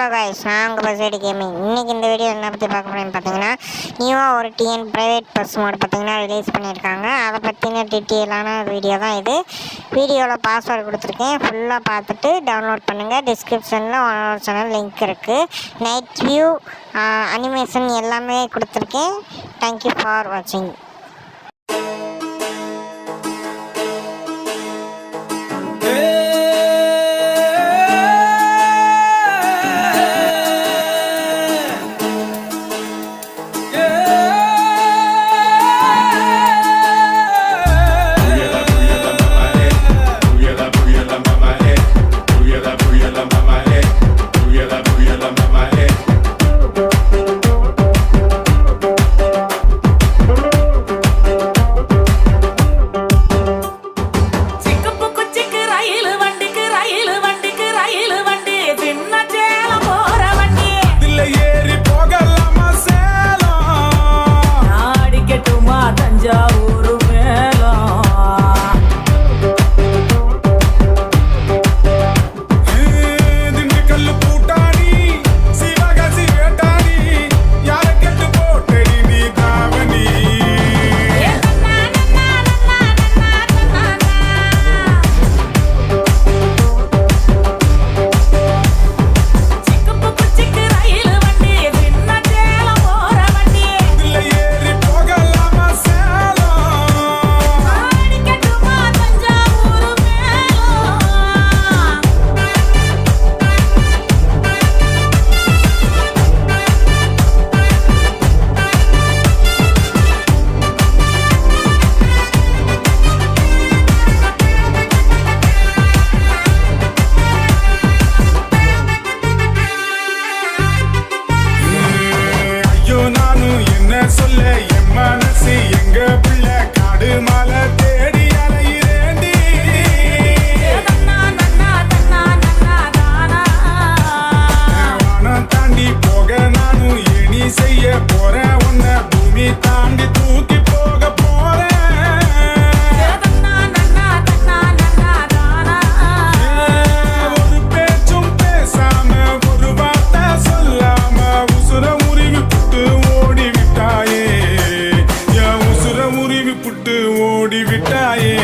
Hello guys, நான் உங்கள் bus gaming. இன்றைக்கி இந்த வீடியோ என்ன பற்றி பார்க்க போகிறேன்னு பார்த்தீங்கன்னா, நியூவாக ஒரு டிஎன் ப்ரைவேட் பஸ் மோட் பார்த்தீங்கன்னா ரிலீஸ் பண்ணியிருக்காங்க. அதை பற்றின டீட்டெயிலான வீடியோ தான் இது. வீடியோவில் பாஸ்வேர்டு கொடுத்துருக்கேன், ஃபுல்லாக பார்த்துட்டு டவுன்லோட் பண்ணுங்கள். டிஸ்கிரிப்ஷனில் ஒரு சேனல் லிங்க் இருக்குது. நைட் வியூ அனிமேஷன் எல்லாமே கொடுத்துருக்கேன். தேங்க்யூ ஃபார் வாட்சிங். ஓடி விட்டாயே.